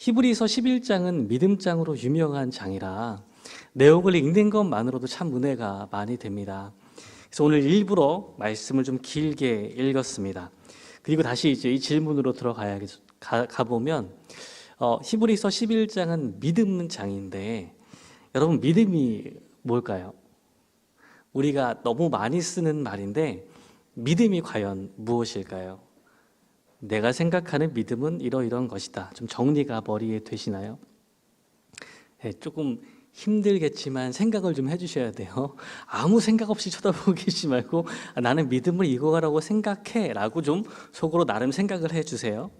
히브리서 11장은 믿음장으로 유명한 장이라 내용을 읽는 것만으로도 참 은혜가 많이 됩니다. 그래서 오늘 일부러 말씀을 좀 길게 읽었습니다. 그리고 다시 이제 이 질문으로 가보면 히브리서 11장은 믿음 장인데 여러분, 믿음이 뭘까요? 우리가 너무 많이 쓰는 말인데 믿음이 과연 무엇일까요? 내가 생각하는 믿음은 이러이러한 것이다. 좀 정리가 머리에 되시나요? 네, 조금 힘들겠지만 생각을 좀 해주셔야 돼요. 아무 생각 없이 쳐다보고 계시지 말고 나는 믿음을 이거라고 생각해 라고 좀 속으로 나름 생각을 해주세요.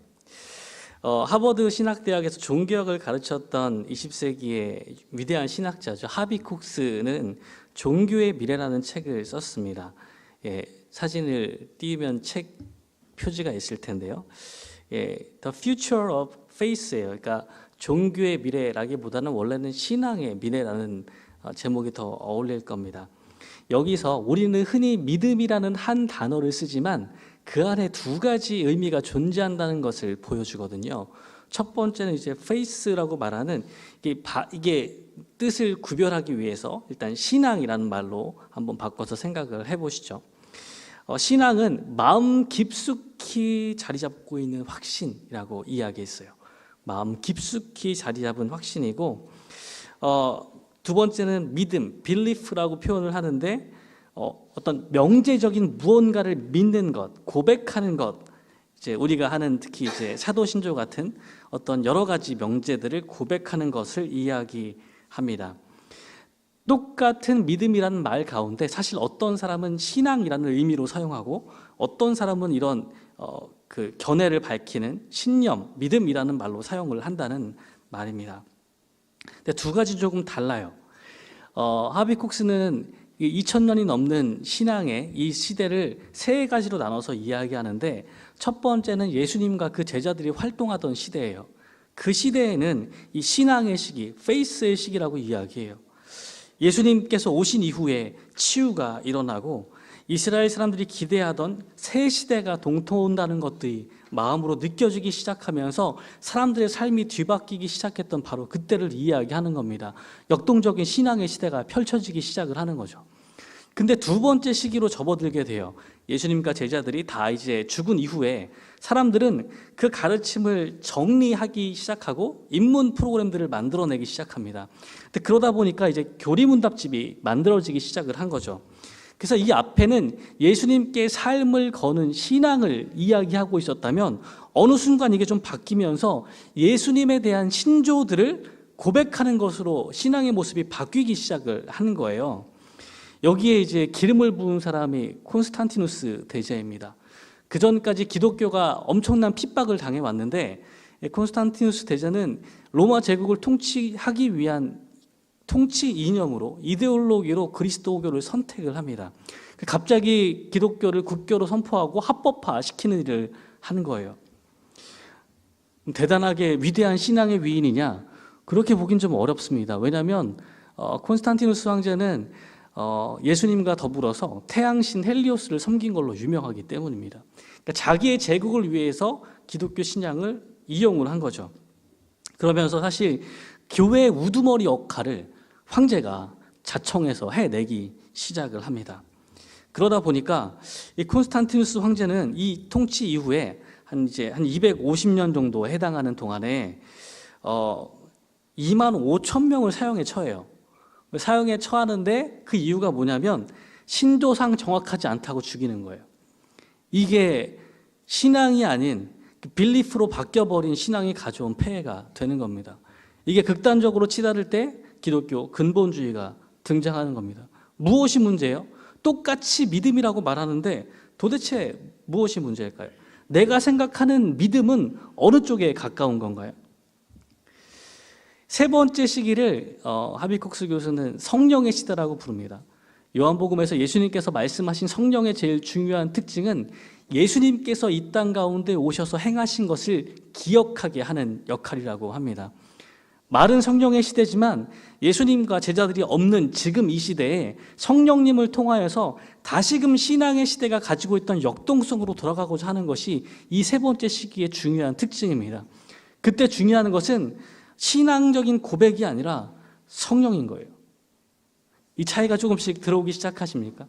하버드 신학대학에서 종교학을 가르쳤던 20세기의 위대한 신학자죠. 하비쿡스는 종교의 미래라는 책을 썼습니다. 예, 사진을 띄우면 책 표지가 있을 텐데요. 예, The Future of Faith예요. 그러니까 종교의 미래라기보다는 원래는 신앙의 미래라는 제목이 더 어울릴 겁니다. 여기서 우리는 흔히 믿음이라는 한 단어를 쓰지만 그 안에 두 가지 의미가 존재한다는 것을 보여주거든요. 첫 번째는 이제 faith라고 말하는 이게 뜻을 구별하기 위해서 일단 신앙이라는 말로 한번 바꿔서 생각을 해보시죠. 신앙은 마음 깊숙이 자리 잡고 있는 확신이라고 이야기했어요. 마음 깊숙이 자리 잡은 확신이고, 두 번째는 믿음, belief라고 표현을 하는데 어떤 명제적인 무언가를 믿는 것, 고백하는 것, 이제 우리가 하는 특히 이제 사도신조 같은 어떤 여러 가지 명제들을 고백하는 것을 이야기합니다. 똑같은 믿음이라는 말 가운데 사실 어떤 사람은 신앙이라는 의미로 사용하고 어떤 사람은 이런 그 견해를 밝히는 신념, 믿음이라는 말로 사용을 한다는 말입니다. 근데 두 가지 조금 달라요. 하비쿡스는 2000년이 넘는 신앙의 이 시대를 세 가지로 나눠서 이야기하는데 첫 번째는 예수님과 그 제자들이 활동하던 시대예요. 그 시대에는 이 신앙의 시기, 페이스의 시기라고 이야기해요. 예수님께서 오신 이후에 치유가 일어나고 이스라엘 사람들이 기대하던 새 시대가 동토온다는 것들이 마음으로 느껴지기 시작하면서 사람들의 삶이 뒤바뀌기 시작했던 바로 그때를 이야기하는 겁니다. 역동적인 신앙의 시대가 펼쳐지기 시작을 하는 거죠. 근데 두 번째 시기로 접어들게 돼요. 예수님과 제자들이 다 이제 죽은 이후에 사람들은 그 가르침을 정리하기 시작하고 입문 프로그램들을 만들어내기 시작합니다. 근데 그러다 보니까 이제 교리문답집이 만들어지기 시작을 한 거죠. 그래서 이 앞에는 예수님께 삶을 거는 신앙을 이야기하고 있었다면 어느 순간 이게 좀 바뀌면서 예수님에 대한 신조들을 고백하는 것으로 신앙의 모습이 바뀌기 시작을 하는 거예요. 여기에 이제 기름을 부은 사람이 콘스탄티누스 대제입니다. 그 전까지 기독교가 엄청난 핍박을 당해왔는데 콘스탄티누스 대제는 로마 제국을 통치하기 위한 통치 이념으로 이데올로기로 그리스도교를 선택을 합니다. 갑자기 기독교를 국교로 선포하고 합법화 시키는 일을 하는 거예요. 대단하게 위대한 신앙의 위인이냐? 그렇게 보긴 좀 어렵습니다. 왜냐하면 콘스탄티누스 황제는 예수님과 더불어서 태양신 헬리오스를 섬긴 걸로 유명하기 때문입니다. 그러니까 자기의 제국을 위해서 기독교 신앙을 이용을 한 거죠. 그러면서 사실 교회의 우두머리 역할을 황제가 자청해서 해내기 시작을 합니다. 그러다 보니까 이 콘스탄티누스 황제는 이 통치 이후에 한 250년 정도 해당하는 동안에 2만 5천 명을 사형에 처해요. 사형에 처하는데 그 이유가 뭐냐면 신조상 정확하지 않다고 죽이는 거예요. 이게 신앙이 아닌 빌리프로 바뀌어버린 신앙이 가져온 폐해가 되는 겁니다. 이게 극단적으로 치달을 때 기독교 근본주의가 등장하는 겁니다. 무엇이 문제예요? 똑같이 믿음이라고 말하는데 도대체 무엇이 문제일까요? 내가 생각하는 믿음은 어느 쪽에 가까운 건가요? 세 번째 시기를 하비쿡스 교수는 성령의 시대라고 부릅니다. 요한복음에서 예수님께서 말씀하신 성령의 제일 중요한 특징은 예수님께서 이 땅 가운데 오셔서 행하신 것을 기억하게 하는 역할이라고 합니다. 말은 성령의 시대지만 예수님과 제자들이 없는 지금 이 시대에 성령님을 통하여서 다시금 신앙의 시대가 가지고 있던 역동성으로 돌아가고자 하는 것이 이 세 번째 시기의 중요한 특징입니다. 그때 중요한 것은 신앙적인 고백이 아니라 성령인 거예요. 이 차이가 조금씩 들어오기 시작하십니까?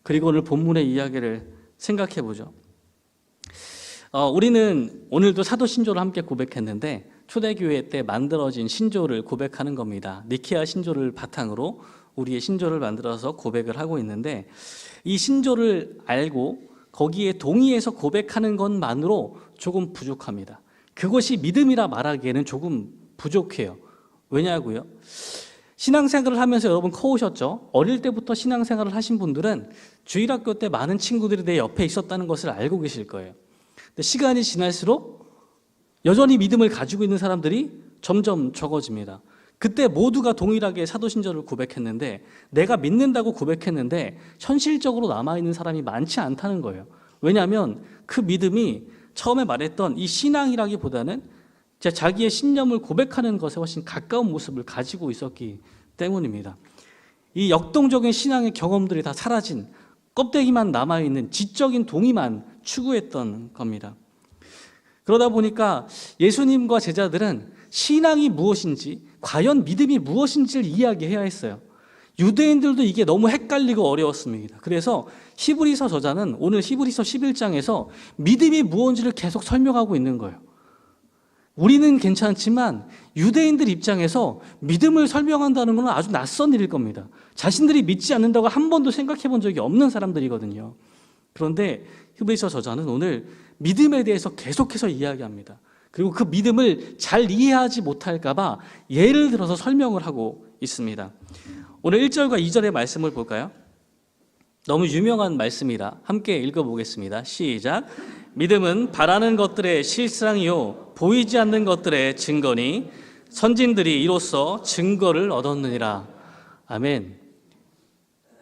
그리고 오늘 본문의 이야기를 생각해 보죠. 우리는 오늘도 사도 신조를 함께 고백했는데 초대교회 때 만들어진 신조를 고백하는 겁니다. 니케아 신조를 바탕으로 우리의 신조를 만들어서 고백을 하고 있는데, 이 신조를 알고 거기에 동의해서 고백하는 것만으로 조금 부족합니다. 그것이 믿음이라 말하기에는 조금 부족해요. 왜냐고요? 신앙생활을 하면서 여러분 커오셨죠? 어릴 때부터 신앙생활을 하신 분들은 주일학교 때 많은 친구들이 내 옆에 있었다는 것을 알고 계실 거예요. 근데 시간이 지날수록 여전히 믿음을 가지고 있는 사람들이 점점 적어집니다. 그때 모두가 동일하게 사도신조를 고백했는데, 내가 믿는다고 고백했는데 현실적으로 남아있는 사람이 많지 않다는 거예요. 왜냐하면 그 믿음이 처음에 말했던 이 신앙이라기보다는 자기의 신념을 고백하는 것에 훨씬 가까운 모습을 가지고 있었기 때문입니다. 이 역동적인 신앙의 경험들이 다 사라진, 껍데기만 남아있는 지적인 동의만 추구했던 겁니다. 그러다 보니까 예수님과 제자들은 신앙이 무엇인지, 과연 믿음이 무엇인지를 이야기해야 했어요. 유대인들도 이게 너무 헷갈리고 어려웠습니다. 그래서 히브리서 저자는 오늘 히브리서 11장에서 믿음이 무엇인지를 계속 설명하고 있는 거예요. 우리는 괜찮지만 유대인들 입장에서 믿음을 설명한다는 것은 아주 낯선 일일 겁니다. 자신들이 믿지 않는다고 한 번도 생각해 본 적이 없는 사람들이거든요. 그런데 히브리서 저자는 오늘 믿음에 대해서 계속해서 이야기합니다. 그리고 그 믿음을 잘 이해하지 못할까 봐 예를 들어서 설명을 하고 있습니다. 오늘 1절과 2절의 말씀을 볼까요? 너무 유명한 말씀이라 함께 읽어보겠습니다. 시작. 믿음은 바라는 것들의 실상이요 보이지 않는 것들의 증거니 선진들이 이로써 증거를 얻었느니라. 아멘.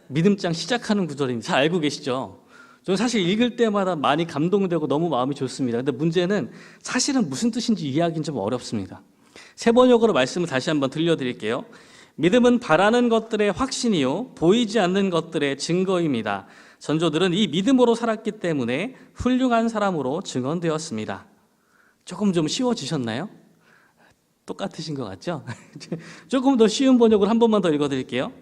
믿음장 시작하는 구절입니다. 잘 알고 계시죠? 저는 사실 읽을 때마다 많이 감동되고 너무 마음이 좋습니다. 근데 문제는 사실은 무슨 뜻인지 이해하기는 좀 어렵습니다. 세 번역으로 말씀을 다시 한번 들려드릴게요. 믿음은 바라는 것들의 확신이요 보이지 않는 것들의 증거입니다. 선조들은 이 믿음으로 살았기 때문에 훌륭한 사람으로 증언되었습니다. 조금 좀 쉬워지셨나요? 똑같으신 것 같죠? 조금 더 쉬운 번역을 한 번만 더 읽어드릴게요.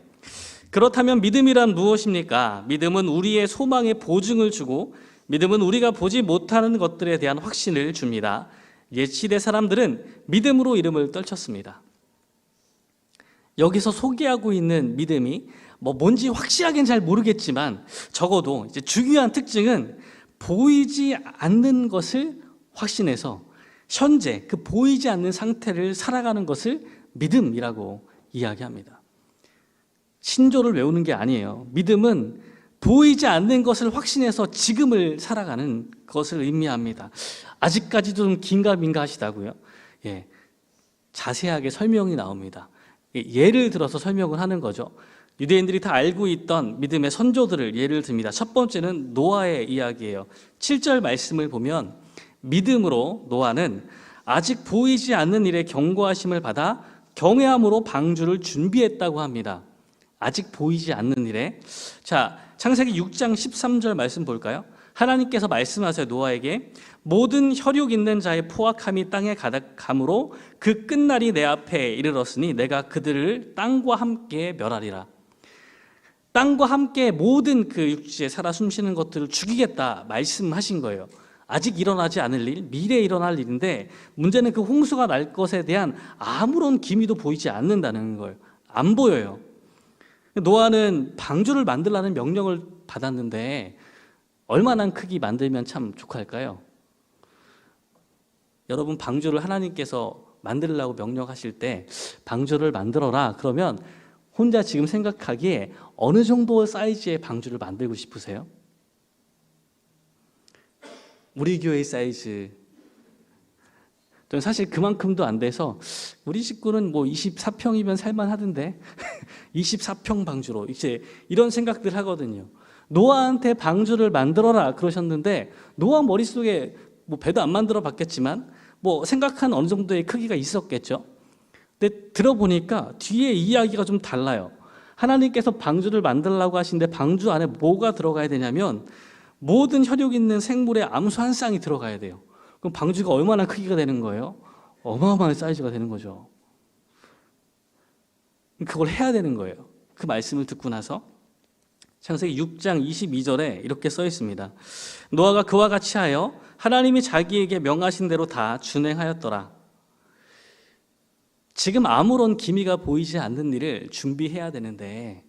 그렇다면 믿음이란 무엇입니까? 믿음은 우리의 소망에 보증을 주고 믿음은 우리가 보지 못하는 것들에 대한 확신을 줍니다. 옛시대 사람들은 믿음으로 이름을 떨쳤습니다. 여기서 소개하고 있는 믿음이 뭔지 확실하게는 잘 모르겠지만 적어도 이제 중요한 특징은 보이지 않는 것을 확신해서 현재 그 보이지 않는 상태를 살아가는 것을 믿음이라고 이야기합니다. 신조를 외우는 게 아니에요. 믿음은 보이지 않는 것을 확신해서 지금을 살아가는 것을 의미합니다. 아직까지도 좀 긴가민가 하시다고요? 예, 자세하게 설명이 나옵니다. 예를 들어서 설명을 하는 거죠. 유대인들이 다 알고 있던 믿음의 선조들을 예를 듭니다. 첫 번째는 노아의 이야기예요. 7절 말씀을 보면 믿음으로 노아는 아직 보이지 않는 일에 경고하심을 받아 경외함으로 방주를 준비했다고 합니다. 아직 보이지 않는 일에. 자, 창세기 6장 13절 말씀 볼까요? 하나님께서 말씀하세요. 노아에게 모든 혈육 있는 자의 포악함이 땅에 가득함으로 그 끝날이 내 앞에 이르렀으니 내가 그들을 땅과 함께 멸하리라. 땅과 함께 모든 그 육지에 살아 숨쉬는 것들을 죽이겠다 말씀하신 거예요. 아직 일어나지 않을 일, 미래에 일어날 일인데 문제는 그 홍수가 날 것에 대한 아무런 기미도 보이지 않는다는 거예요. 안 보여요. 노아는 방주를 만들라는 명령을 받았는데 얼마나 크기 만들면 참 좋할까요? 여러분, 방주를 하나님께서 만들라고 명령하실 때 방주를 만들어라 그러면 혼자 지금 생각하기에 어느 정도 사이즈의 방주를 만들고 싶으세요? 우리 교회의 사이즈, 저는 사실 그만큼도 안 돼서 우리 식구는 24평이면 살만하던데 24평 방주로 이제 이런 생각들 하거든요. 노아한테 방주를 만들어라 그러셨는데 노아 머릿속에 배도 안 만들어 봤겠지만 생각한 어느 정도의 크기가 있었겠죠. 근데 들어보니까 뒤에 이야기가 좀 달라요. 하나님께서 방주를 만들라고 하시는데 방주 안에 뭐가 들어가야 되냐면 모든 혈육 있는 생물의 암수 한 쌍이 들어가야 돼요. 그럼 방주가 얼마나 크기가 되는 거예요? 어마어마한 사이즈가 되는 거죠. 그걸 해야 되는 거예요. 그 말씀을 듣고 나서 창세기 6장 22절에 이렇게 써 있습니다. 노아가 그와 같이 하여 하나님이 자기에게 명하신 대로 다 준행하였더라. 지금 아무런 기미가 보이지 않는 일을 준비해야 되는데,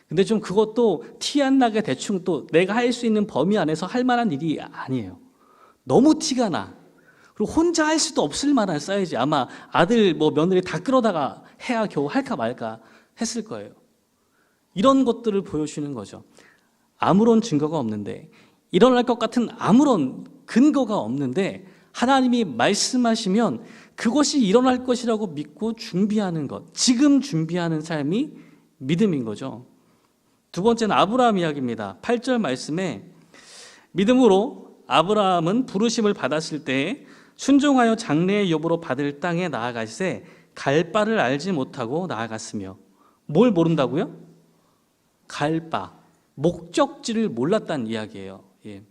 근데 좀 그것도 티 안 나게 대충 또 내가 할 수 있는 범위 안에서 할 만한 일이 아니에요. 너무 티가 나. 그리고 혼자 할 수도 없을 만한 사이즈. 아마 아들 며느리 다 끌어다가 해야 겨우 할까 말까 했을 거예요. 이런 것들을 보여주는 거죠. 아무런 증거가 없는데, 일어날 것 같은 아무런 근거가 없는데 하나님이 말씀하시면 그것이 일어날 것이라고 믿고 준비하는 것, 지금 준비하는 삶이 믿음인 거죠. 두 번째는 아브라함 이야기입니다. 8절 말씀에 믿음으로 아브라함은 부르심을 받았을 때 순종하여 장래의 여부로 받을 땅에 나아갈새 갈 바를 알지 못하고 나아갔으며. 뭘 모른다고요? 갈 바, 목적지를 몰랐다는 이야기예요. 예.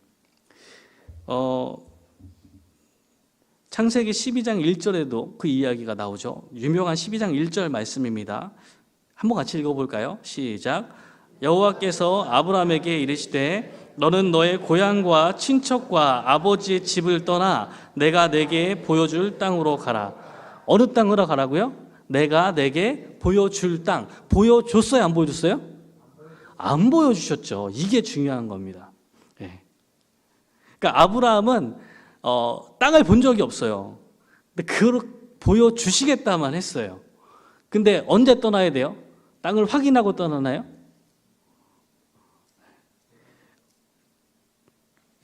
창세기 12장 1절에도 그 이야기가 나오죠. 유명한 12장 1절 말씀입니다. 한번 같이 읽어볼까요? 시작. 여호와께서 아브라함에게 이르시되 너는 너의 고향과 친척과 아버지의 집을 떠나 내가 내게 보여줄 땅으로 가라. 어느 땅으로 가라고요? 내가 내게 보여줄 땅. 보여줬어요? 안 보여줬어요? 안 보여주셨죠. 이게 중요한 겁니다. 네. 그러니까 아브라함은 땅을 본 적이 없어요. 근데 그걸 보여주시겠다만 했어요. 근데 언제 떠나야 돼요? 땅을 확인하고 떠나나요?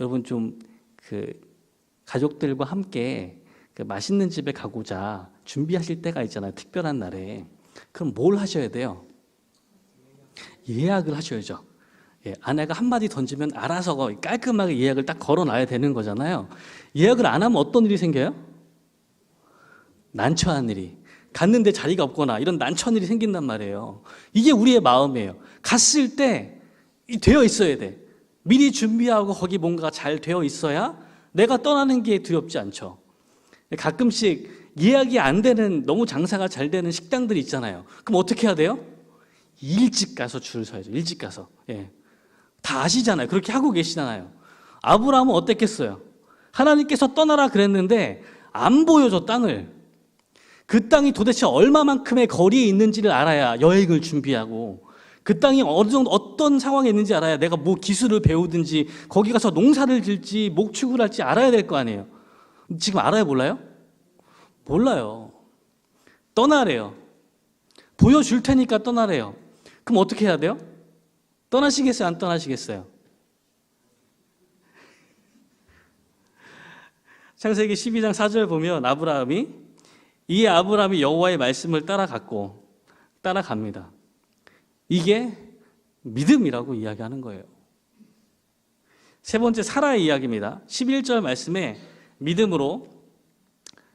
여러분 좀 가족들과 함께 맛있는 집에 가고자 준비하실 때가 있잖아요. 특별한 날에. 그럼 뭘 하셔야 돼요? 예약을 하셔야죠. 예, 아내가 한마디 던지면 알아서 깔끔하게 예약을 딱 걸어놔야 되는 거잖아요. 예약을 안 하면 어떤 일이 생겨요? 난처한 일이. 갔는데 자리가 없거나 이런 난처한 일이 생긴단 말이에요. 이게 우리의 마음이에요. 갔을 때 되어 있어야 돼. 미리 준비하고 거기 뭔가 잘 되어 있어야 내가 떠나는 게 두렵지 않죠. 가끔씩 예약이 안 되는, 너무 장사가 잘 되는 식당들이 있잖아요. 그럼 어떻게 해야 돼요? 일찍 가서 줄 서야죠. 일찍 가서. 예. 다 아시잖아요. 그렇게 하고 계시잖아요. 아브라함은 어땠겠어요? 하나님께서 떠나라 그랬는데 안 보여줘, 땅을. 그 땅이 도대체 얼마만큼의 거리에 있는지를 알아야 여행을 준비하고, 그 땅이 어느 정도 어떤 상황에 있는지 알아야 내가 뭐 기술을 배우든지 거기 가서 농사를 질지 목축을 할지 알아야 될 거 아니에요. 지금 알아요, 몰라요? 몰라요. 떠나래요. 보여줄 테니까 떠나래요. 그럼 어떻게 해야 돼요? 떠나시겠어요? 안 떠나시겠어요? 창세기 12장 4절 보면 아브라함이 여호와의 말씀을 따라갑니다. 이게 믿음이라고 이야기하는 거예요. 세 번째, 사라의 이야기입니다. 11절 말씀에 믿음으로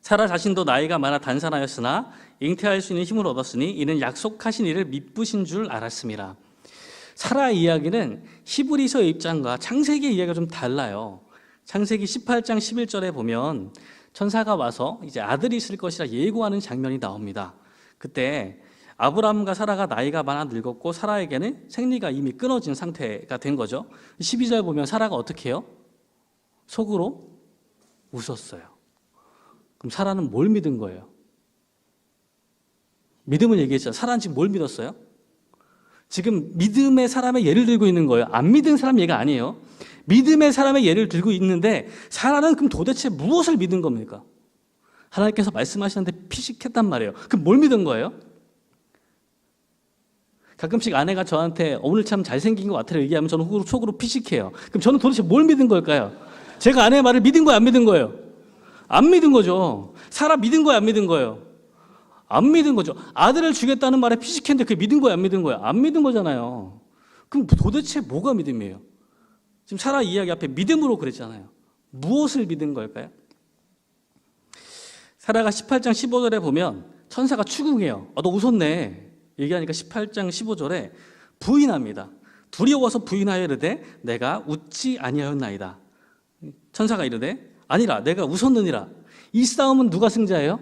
사라 자신도 나이가 많아 단산하였으나 잉태할 수 있는 힘을 얻었으니 이는 약속하신 이를 미쁘신 줄 알았습니다. 사라의 이야기는 히브리서의 입장과 창세기의 이야기가 좀 달라요. 창세기 18장 11절에 보면 천사가 와서 이제 아들이 있을 것이라 예고하는 장면이 나옵니다. 그때 아브라함과 사라가 나이가 많아 늙었고 사라에게는 생리가 이미 끊어진 상태가 된 거죠. 12절 보면 사라가 어떻게 해요? 속으로 웃었어요. 그럼 사라는 뭘 믿은 거예요? 믿음을 얘기했잖아요. 사라는 지금 뭘 믿었어요? 지금 믿음의 사람의 예를 들고 있는 거예요. 안 믿은 사람 예가 아니에요. 믿음의 사람의 예를 들고 있는데 사라는 그럼 도대체 무엇을 믿은 겁니까? 하나님께서 말씀하시는데 피식했단 말이에요. 그럼 뭘 믿은 거예요? 가끔씩 아내가 저한테 오늘 참 잘생긴 것 같아요 얘기하면 저는 속으로 피식해요. 그럼 저는 도대체 뭘 믿은 걸까요? 제가 아내의 말을 믿은 거예요? 안 믿은 거예요? 안 믿은 거죠. 사라 믿은 거예요? 안 믿은 거예요? 안 믿은 거죠. 아들을 주겠다는 말에 피식했는데 그게 믿은 거예요? 안 믿은 거예요? 안 믿은 거잖아요. 그럼 도대체 뭐가 믿음이에요? 지금 사라 이야기 앞에 믿음으로 그랬잖아요. 무엇을 믿은 걸까요? 사라가 18장 15절에 보면 천사가 추궁해요. 너 웃었네. 얘기하니까 18장 15절에 부인합니다. 두려워서 부인하여 이르되 내가 웃지 아니하였나이다. 천사가 이르되 아니라 내가 웃었느니라. 이 싸움은 누가 승자예요?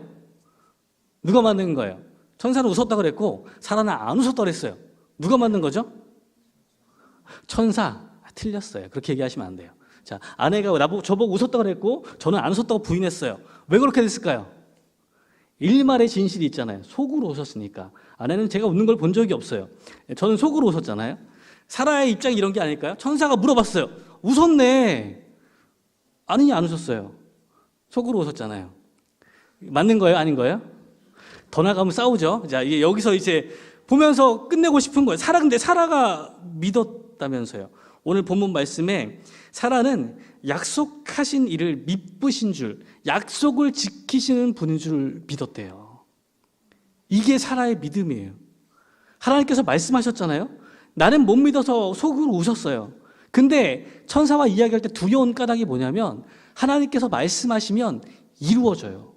누가 만든 거예요? 천사는 웃었다 그랬고 사라는 안 웃었다 그랬어요. 누가 만든 거죠? 천사. 틀렸어요. 그렇게 얘기하시면 안 돼요. 자, 아내가 저보고 웃었다 그랬고 저는 안 웃었다고 부인했어요. 왜 그렇게 됐을까요? 일말의 진실이 있잖아요. 속으로 웃었으니까. 아내는 제가 웃는 걸 본 적이 없어요. 저는 속으로 웃었잖아요. 사라의 입장이 이런 게 아닐까요? 천사가 물어봤어요. 웃었네. 아니냐, 안 웃었어요. 속으로 웃었잖아요. 맞는 거예요? 아닌 거예요? 더 나가면 싸우죠. 자, 이게 여기서 이제 보면서 끝내고 싶은 거예요. 근데 사라가 믿었다면서요. 오늘 본문 말씀에 사라는 약속하신 일을 미쁘신 줄, 약속을 지키시는 분인 줄 믿었대요. 이게 사라의 믿음이에요. 하나님께서 말씀하셨잖아요. 나는 못 믿어서 속으로 웃었어요. 근데 천사와 이야기할 때 두려운 까닭이 뭐냐면 하나님께서 말씀하시면 이루어져요.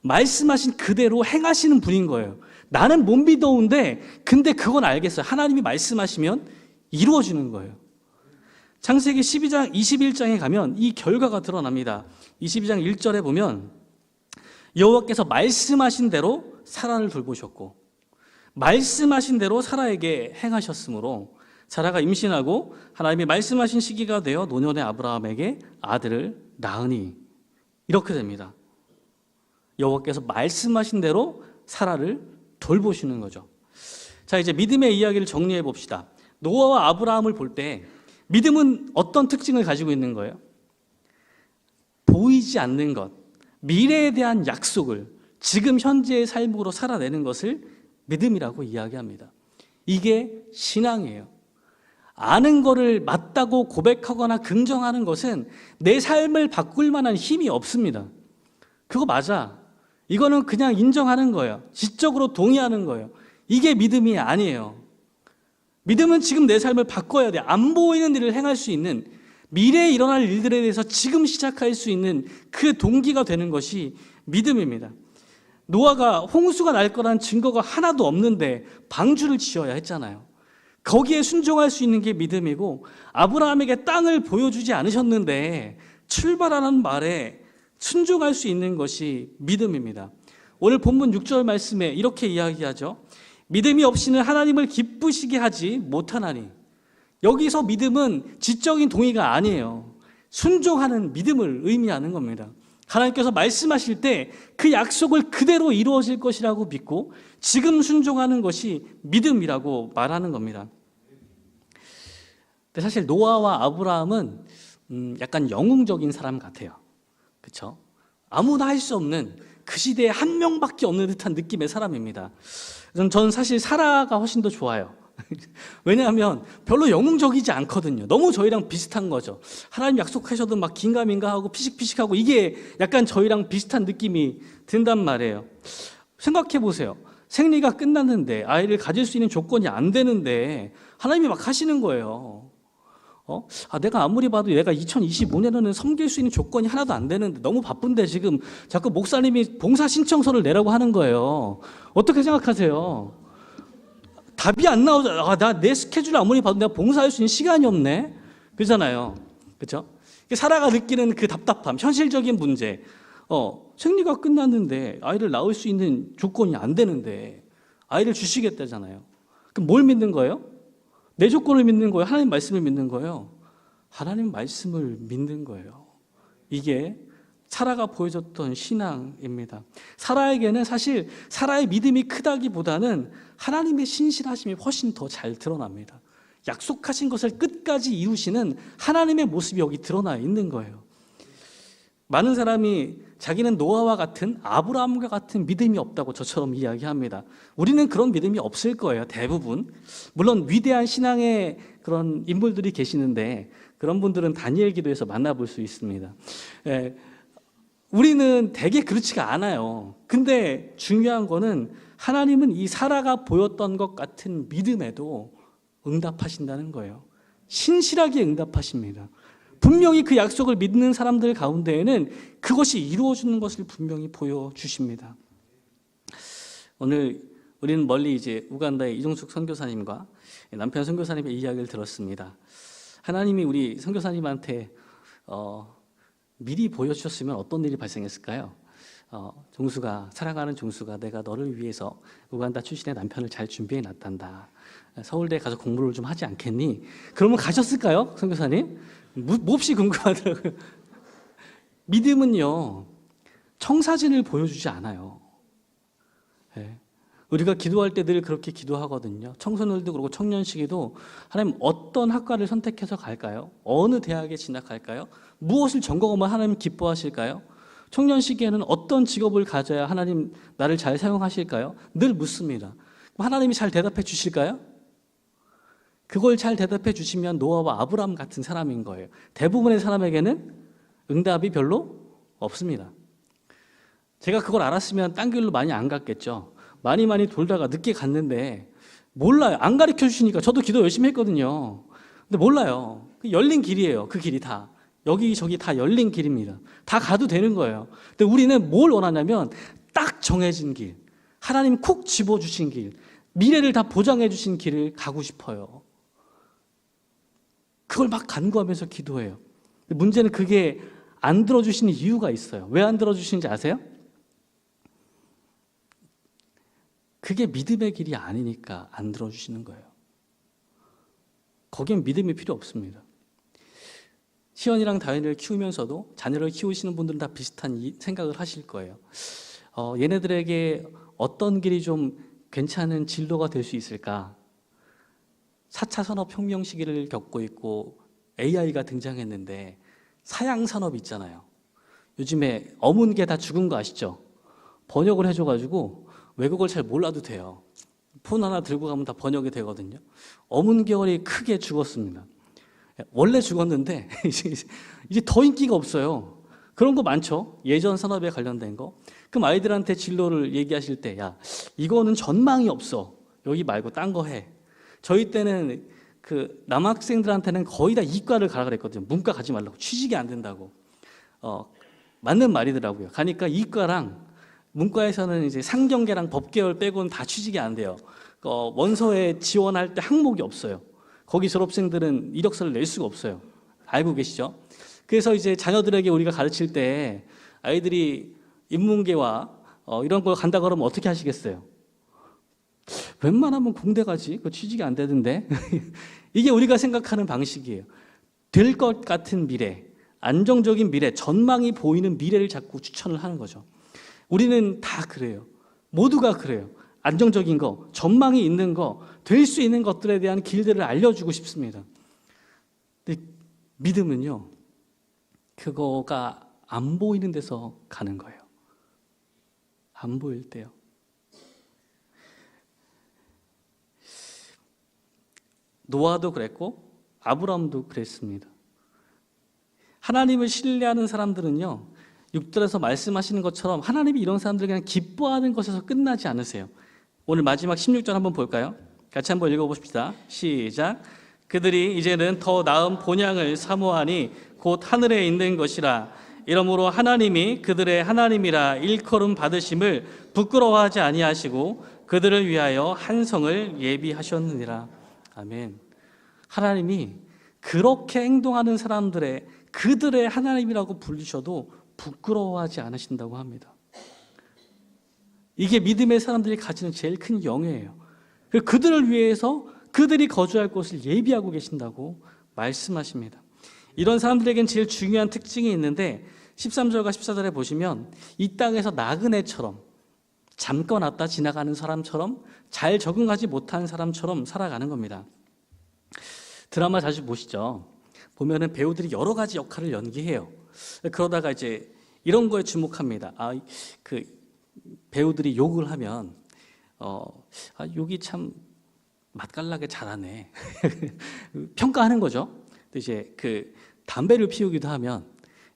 말씀하신 그대로 행하시는 분인 거예요. 나는 못 믿어온데 근데 그건 알겠어요. 하나님이 말씀하시면 이루어지는 거예요. 창세기 12장 21장에 가면 이 결과가 드러납니다. 22장 1절에 보면 여호와께서 말씀하신 대로 사라를 돌보셨고 말씀하신 대로 사라에게 행하셨으므로 사라가 임신하고 하나님이 말씀하신 시기가 되어 노년의 아브라함에게 아들을 낳으니 이렇게 됩니다. 여호와께서 말씀하신 대로 사라를 돌보시는 거죠. 자, 이제 믿음의 이야기를 정리해 봅시다. 노아와 아브라함을 볼 때 믿음은 어떤 특징을 가지고 있는 거예요? 보이지 않는 것, 미래에 대한 약속을 지금 현재의 삶으로 살아내는 것을 믿음이라고 이야기합니다. 이게 신앙이에요. 아는 거를 맞다고 고백하거나 긍정하는 것은 내 삶을 바꿀 만한 힘이 없습니다. 그거 맞아. 이거는 그냥 인정하는 거예요. 지적으로 동의하는 거예요. 이게 믿음이 아니에요. 믿음은 지금 내 삶을 바꿔야 돼. 안 보이는 일을 행할 수 있는, 미래에 일어날 일들에 대해서 지금 시작할 수 있는 그 동기가 되는 것이 믿음입니다. 노아가 홍수가 날 거란 증거가 하나도 없는데 방주를 지어야 했잖아요. 거기에 순종할 수 있는 게 믿음이고, 아브라함에게 땅을 보여주지 않으셨는데 출발하는 말에 순종할 수 있는 것이 믿음입니다. 오늘 본문 6절 말씀에 이렇게 이야기하죠. 믿음이 없이는 하나님을 기쁘시게 하지 못하나니. 여기서 믿음은 지적인 동의가 아니에요. 순종하는 믿음을 의미하는 겁니다. 하나님께서 말씀하실 때 그 약속을 그대로 이루어질 것이라고 믿고 지금 순종하는 것이 믿음이라고 말하는 겁니다. 근데 사실 노아와 아브라함은 약간 영웅적인 사람 같아요. 그렇죠? 아무나 할 수 없는, 그 시대에 한 명밖에 없는 듯한 느낌의 사람입니다. 저는 사실 사라가 훨씬 더 좋아요. 왜냐하면 별로 영웅적이지 않거든요. 너무 저희랑 비슷한 거죠. 하나님 약속하셔도 막 긴가민가 하고 피식피식하고 이게 약간 저희랑 비슷한 느낌이 든단 말이에요. 생각해 보세요. 생리가 끝났는데 아이를 가질 수 있는 조건이 안 되는데 하나님이 막 하시는 거예요. 내가 아무리 봐도 내가 2025년에는 섬길 수 있는 조건이 하나도 안 되는데 너무 바쁜데 지금 자꾸 목사님이 봉사 신청서를 내라고 하는 거예요. 어떻게 생각하세요? 답이 안 나오잖아. 내 스케줄 아무리 봐도 내가 봉사할 수 있는 시간이 없네. 그러잖아요. 그렇죠? 사라가 느끼는 그 답답함, 현실적인 문제. 생리가 끝났는데 아이를 낳을 수 있는 조건이 안 되는데 아이를 주시겠다잖아요. 그럼 뭘 믿는 거예요? 내 조건을 믿는 거예요? 하나님 말씀을 믿는 거예요? 하나님 말씀을 믿는 거예요. 이게 사라가 보여줬던 신앙입니다. 사라에게는 사실 사라의 믿음이 크다기보다는 하나님의 신실하심이 훨씬 더 잘 드러납니다. 약속하신 것을 끝까지 이루시는 하나님의 모습이 여기 드러나 있는 거예요. 많은 사람이 자기는 노아와 같은, 아브라함과 같은 믿음이 없다고 저처럼 이야기합니다. 우리는 그런 믿음이 없을 거예요, 대부분. 물론 위대한 신앙의 그런 인물들이 계시는데 그런 분들은 다니엘 기도에서 만나볼 수 있습니다. 우리는 되게 그렇지가 않아요. 근데 중요한 거는 하나님은 이 사라가 보였던 것 같은 믿음에도 응답하신다는 거예요. 신실하게 응답하십니다. 분명히 그 약속을 믿는 사람들 가운데에는 그것이 이루어지는 것을 분명히 보여주십니다. 오늘 우리는 멀리 이제 우간다의 이종숙 선교사님과 남편 선교사님의 이야기를 들었습니다. 하나님이 우리 선교사님한테 미리 보여주셨으면 어떤 일이 발생했을까요? 종수가, 사랑하는 종수가 내가 너를 위해서 우간다 출신의 남편을 잘 준비해 놨단다. 서울대에 가서 공부를 좀 하지 않겠니? 그러면 가셨을까요, 선교사님? 몹시 궁금하더라고요. 믿음은요, 청사진을 보여주지 않아요. 네. 우리가 기도할 때 늘 그렇게 기도하거든요. 청소년들도 그렇고 청년 시기도 하나님 어떤 학과를 선택해서 갈까요? 어느 대학에 진학할까요? 무엇을 전공하면 하나님 기뻐하실까요? 청년 시기에는 어떤 직업을 가져야 하나님 나를 잘 사용하실까요? 늘 묻습니다. 하나님이 잘 대답해 주실까요? 그걸 잘 대답해 주시면 노아와 아브람 같은 사람인 거예요. 대부분의 사람에게는 응답이 별로 없습니다. 제가 그걸 알았으면 딴 길로 많이 안 갔겠죠. 많이 돌다가 늦게 갔는데 몰라요. 안 가르쳐 주시니까. 저도 기도 열심히 했거든요. 근데 몰라요. 열린 길이에요. 그 길이 다. 여기저기 다 열린 길입니다. 다 가도 되는 거예요. 근데 우리는 뭘 원하냐면 딱 정해진 길, 하나님 콕 집어주신 길, 미래를 다 보장해 주신 길을 가고 싶어요. 그걸 막 간구하면서 기도해요. 문제는 그게 안 들어주시는 이유가 있어요. 왜 안 들어주시는지 아세요? 그게 믿음의 길이 아니니까 안 들어주시는 거예요. 거기엔 믿음이 필요 없습니다. 시온이랑 다윈을 키우면서도 자녀를 키우시는 분들은 다 비슷한 생각을 하실 거예요. 얘네들에게 어떤 길이 좀 괜찮은 진로가 될 수 있을까? 4차 산업혁명 시기를 겪고 있고 AI가 등장했는데 사양산업 있잖아요. 요즘에 어문계 다 죽은 거 아시죠? 번역을 해줘가지고 외국어를 잘 몰라도 돼요. 폰 하나 들고 가면 다 번역이 되거든요. 어문계열이 크게 죽었습니다. 원래 죽었는데 이제 더 인기가 없어요. 그런 거 많죠. 예전 산업에 관련된 거. 그럼 아이들한테 진로를 얘기하실 때, 야, 이거는 전망이 없어. 여기 말고 딴 거 해. 저희 때는 그 남학생들한테는 거의 다 이과를 가라 그랬거든요. 문과 가지 말라고. 취직이 안 된다고. 맞는 말이더라고요. 가니까 이과랑 문과에서는 이제 상경계랑 법계열 빼고는 다 취직이 안 돼요. 원서에 지원할 때 항목이 없어요. 거기 졸업생들은 이력서를 낼 수가 없어요. 알고 계시죠? 그래서 이제 자녀들에게 우리가 가르칠 때 아이들이 인문계와 이런 걸 간다 그러면 어떻게 하시겠어요? 웬만하면 공대 가지. 그 취직이 안 되던데. 이게 우리가 생각하는 방식이에요. 될 것 같은 미래, 안정적인 미래, 전망이 보이는 미래를 자꾸 추천을 하는 거죠. 우리는 다 그래요. 모두가 그래요. 안정적인 거, 전망이 있는 거, 될 수 있는 것들에 대한 길들을 알려주고 싶습니다. 근데 믿음은요, 그거가 안 보이는 데서 가는 거예요. 안 보일 때요. 노아도 그랬고 아브라함도 그랬습니다. 하나님을 신뢰하는 사람들은요, 6절에서 말씀하시는 것처럼 하나님이 이런 사람들을 그냥 기뻐하는 것에서 끝나지 않으세요. 오늘 마지막 16절 한번 볼까요? 같이 한번 읽어봅시다. 시작. 그들이 이제는 더 나은 본향을 사모하니 곧 하늘에 있는 것이라. 이러므로 하나님이 그들의 하나님이라 일컬음 받으심을 부끄러워하지 아니하시고 그들을 위하여 한 성을 예비하셨느니라. 아멘. 하나님이 그렇게 행동하는 사람들의 그들의 하나님이라고 부르셔도 부끄러워하지 않으신다고 합니다. 이게 믿음의 사람들이 가지는 제일 큰 영예예요. 그들을 위해서 그들이 거주할 곳을 예비하고 계신다고 말씀하십니다. 이런 사람들에겐 제일 중요한 특징이 있는데 13절과 14절에 보시면 이 땅에서 나그네처럼 잠깐 왔다 지나가는 사람처럼 잘 적응하지 못한 사람처럼 살아가는 겁니다. 드라마 자주 보시죠. 보면은 배우들이 여러 가지 역할을 연기해요. 그러다가 이제 이런 거에 주목합니다. 그 배우들이 욕을 하면 욕이 참 맛깔나게 잘하네. 평가하는 거죠. 또 이제 그 담배를 피우기도 하면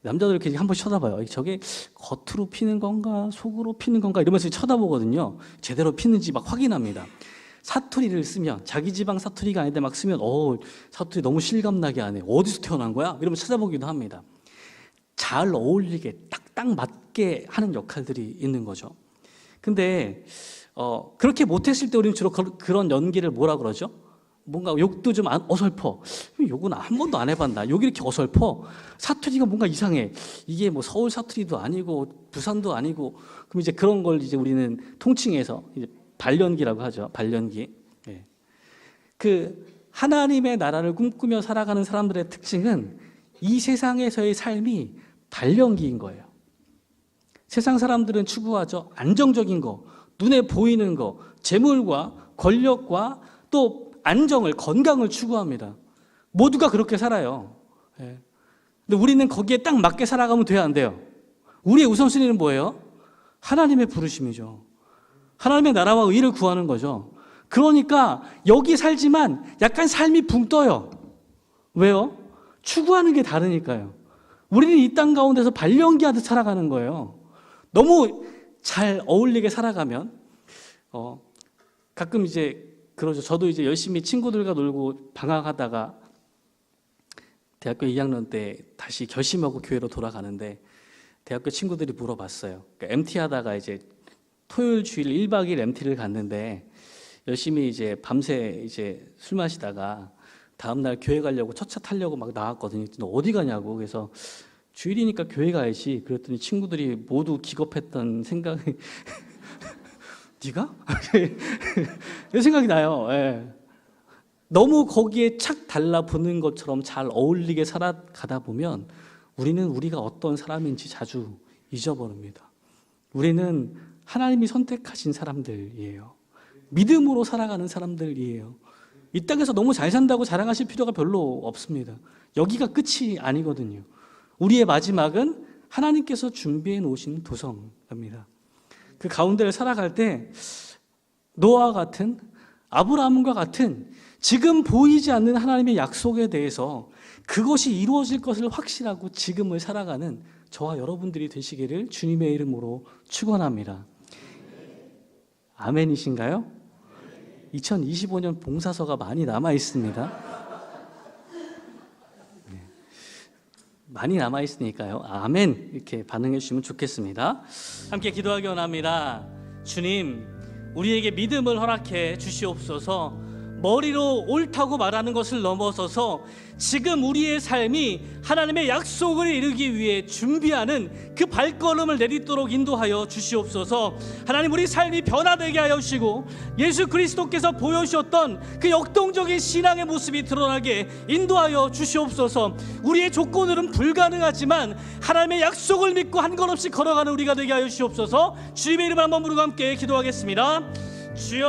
남자들 이렇게 한 번씩 쳐다봐요. 저게 겉으로 피는 건가 속으로 피는 건가 이러면서 쳐다보거든요. 제대로 피는지 막 확인합니다. 사투리를 쓰면 자기 지방 사투리가 아닌데 막 쓰면 사투리 너무 실감나게 하네. 어디서 태어난 거야? 이러면서 찾아보기도 합니다. 잘 어울리게 딱딱 맞게 하는 역할들이 있는 거죠. 근데 그렇게 못했을 때 우리는 주로 그런 연기를 뭐라 그러죠? 뭔가 욕도 좀 어설퍼. 욕은 한 번도 안 해봤나? 욕이 이렇게 어설퍼. 사투리가 뭔가 이상해. 이게 뭐 서울 사투리도 아니고 부산도 아니고. 그럼 이제 그런 걸 이제 우리는 통칭해서 이제 발연기라고 하죠. 발연기. 예. 그 하나님의 나라를 꿈꾸며 살아가는 사람들의 특징은 이 세상에서의 삶이 발연기인 거예요. 세상 사람들은 추구하죠. 안정적인 거, 눈에 보이는 거, 재물과 권력과 또 안정을, 건강을 추구합니다. 모두가 그렇게 살아요. 예. 근데 우리는 거기에 딱 맞게 살아가면 돼요, 안 돼요? 우리의 우선순위는 뭐예요? 하나님의 부르심이죠. 하나님의 나라와 의를 구하는 거죠. 그러니까 여기 살지만 약간 삶이 붕 떠요. 왜요? 추구하는 게 다르니까요. 우리는 이 땅 가운데서 발연기하듯 살아가는 거예요. 너무 잘 어울리게 살아가면 가끔 이제 그러죠. 저도 이제 열심히 친구들과 놀고 방학하다가 대학교 2학년 때 다시 결심하고 교회로 돌아가는데 대학교 친구들이 물어봤어요. 그러니까 MT 하다가 이제 토요일 주일 1박 2일 MT를 갔는데 열심히 이제 밤새 이제 술 마시다가 다음날 교회 가려고 첫 차 타려고 막 나왔거든요. 너 어디 가냐고. 그래서 주일이니까 교회 가야지. 그랬더니 친구들이 모두 기겁했던 생각이 네가? 이런 생각이 나요. 예. 너무 거기에 착 달라붙는 것처럼 잘 어울리게 살아가다 보면 우리는 우리가 어떤 사람인지 자주 잊어버립니다. 우리는 하나님이 선택하신 사람들이에요. 믿음으로 살아가는 사람들이에요. 이 땅에서 너무 잘 산다고 자랑하실 필요가 별로 없습니다. 여기가 끝이 아니거든요. 우리의 마지막은 하나님께서 준비해 놓으신 도성입니다. 그 가운데를 살아갈 때 노아와 같은, 아브라함과 같은 지금 보이지 않는 하나님의 약속에 대해서 그것이 이루어질 것을 확신하고 지금을 살아가는 저와 여러분들이 되시기를 주님의 이름으로 축원합니다. 아멘이신가요? 2025년 봉사서가 많이 남아 있습니다. 많이 남아 있으니까요. 아멘 이렇게 반응해 주시면 좋겠습니다. 함께 기도하기 원합니다. 주님, 우리에게 믿음을 허락해 주시옵소서. 머리로 옳다고 말하는 것을 넘어서서 지금 우리의 삶이 하나님의 약속을 이루기 위해 준비하는 그 발걸음을 내딛도록 인도하여 주시옵소서. 하나님, 우리 삶이 변화되게 하여 주시고 예수 그리스도께서 보여주셨던 그 역동적인 신앙의 모습이 드러나게 인도하여 주시옵소서. 우리의 조건으로는 불가능하지만 하나님의 약속을 믿고 한 걸음씩 걸어가는 우리가 되게 하여 주시옵소서. 주님의 이름을 한번 부르고 함께 기도하겠습니다. 주여,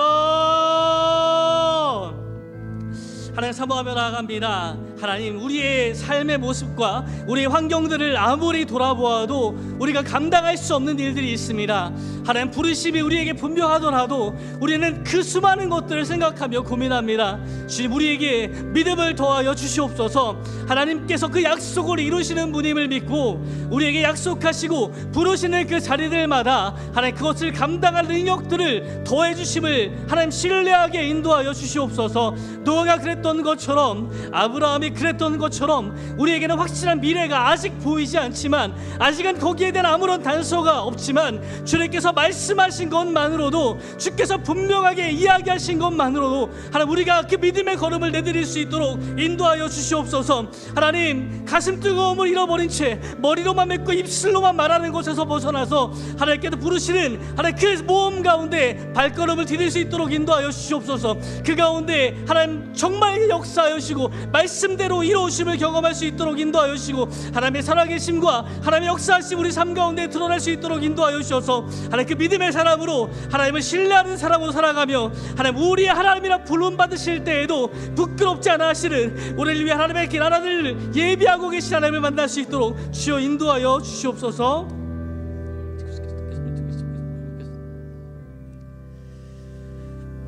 하나님 사모하며 나아갑니다. 하나님, 우리의 삶의 모습과 우리의 환경들을 아무리 돌아보아도 우리가 감당할 수 없는 일들이 있습니다. 하나님, 부르심이 우리에게 분명하더라도 우리는 그 수많은 것들을 생각하며 고민합니다. 주님, 우리에게 믿음을 더하여 주시옵소서. 하나님께서 그 약속을 이루시는 분임을 믿고 우리에게 약속하시고 부르시는 그 자리들마다 하나님 그것을 감당할 능력들을 더해 주심을 하나님 신뢰하게 인도하여 주시옵소서. 노아가 그랬던 것처럼, 아브라함이 그랬던 것처럼 우리에게는 확실한 미래가 아직 보이지 않지만, 아직은 거기에 대한 아무런 단서가 없지만 주님께서 말씀하신 것만으로도, 주께서 분명하게 이야기하신 것만으로도 하나님 우리가 그 믿음의 걸음을 내드릴 수 있도록 인도하여 주시옵소서. 하나님, 가슴 뜨거움을 잃어버린 채 머리로만 맺고 입술로만 말하는 것에서 벗어나서 하나님께서 부르시는 하나님 그 모험 가운데 발걸음을 디딜 수 있도록 인도하여 주시옵소서. 그 가운데 하나님 정말 역사하여 주시고 말씀대로 이루어심을 경험할 수 있도록 인도하여 주시고, 하나님의 살아계심과 하나님의 역사하심 우리 삶 가운데 드러날 수 있도록 인도하여 주셔서 하나님 그 믿음의 사람으로, 하나님을 신뢰하는 사람으로 살아가며 하나님 우리의 하나님이라 부름 받으실 때에도 부끄럽지 않아 하시는 우리를 위해 하나님의 길 하나를 예비하고 계신 하나님을 만날 수 있도록 주여 인도하여 주시옵소서.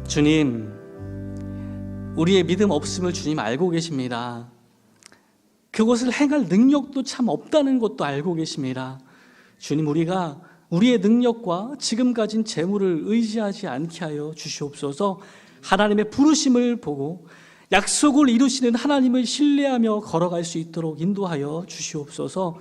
주님, 우리의 믿음 없음을 주님 알고 계십니다. 그것을 행할 능력도 참 없다는 것도 알고 계십니다. 주님, 우리가 우리의 능력과 지금 가진 재물을 의지하지 않게 하여 주시옵소서. 하나님의 부르심을 보고 약속을 이루시는 하나님을 신뢰하며 걸어갈 수 있도록 인도하여 주시옵소서.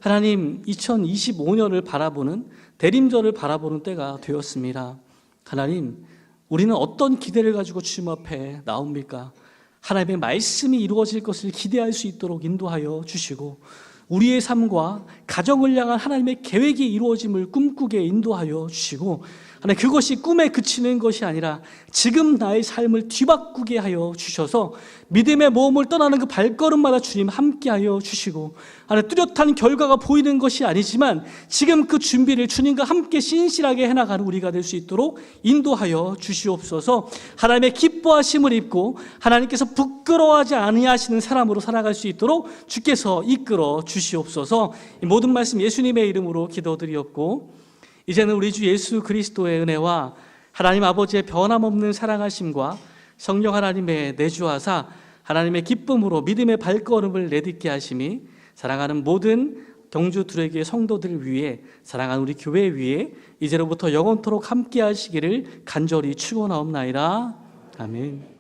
하나님, 2025년을 바라보는, 대림절을 바라보는 때가 되었습니다. 하나님, 우리는 어떤 기대를 가지고 주님 앞에 나옵니까? 하나님의 말씀이 이루어질 것을 기대할 수 있도록 인도하여 주시고 우리의 삶과 가정을 향한 하나님의 계획이 이루어짐을 꿈꾸게 인도하여 주시고 하나님 그것이 꿈에 그치는 것이 아니라 지금 나의 삶을 뒤바꾸게 하여 주셔서 믿음의 모험을 떠나는 그 발걸음마다 주님 함께하여 주시고 하나님 뚜렷한 결과가 보이는 것이 아니지만 지금 그 준비를 주님과 함께 신실하게 해나가는 우리가 될 수 있도록 인도하여 주시옵소서. 하나님의 기뻐하심을 입고 하나님께서 부끄러워하지 아니하시는 사람으로 살아갈 수 있도록 주께서 이끌어 주시옵소서. 이 모든 말씀 예수님의 이름으로 기도드리었고 이제는 우리 주 예수 그리스도의 은혜와 하나님 아버지의 변함없는 사랑하심과 성령 하나님의 내주하사 하나님의 기쁨으로 믿음의 발걸음을 내딛게 하심이 사랑하는 모든 경주 두레교회 성도들 위해 사랑하는 우리 교회 위에 이제로부터 영원토록 함께 하시기를 간절히 축원하옵나이다. 아멘.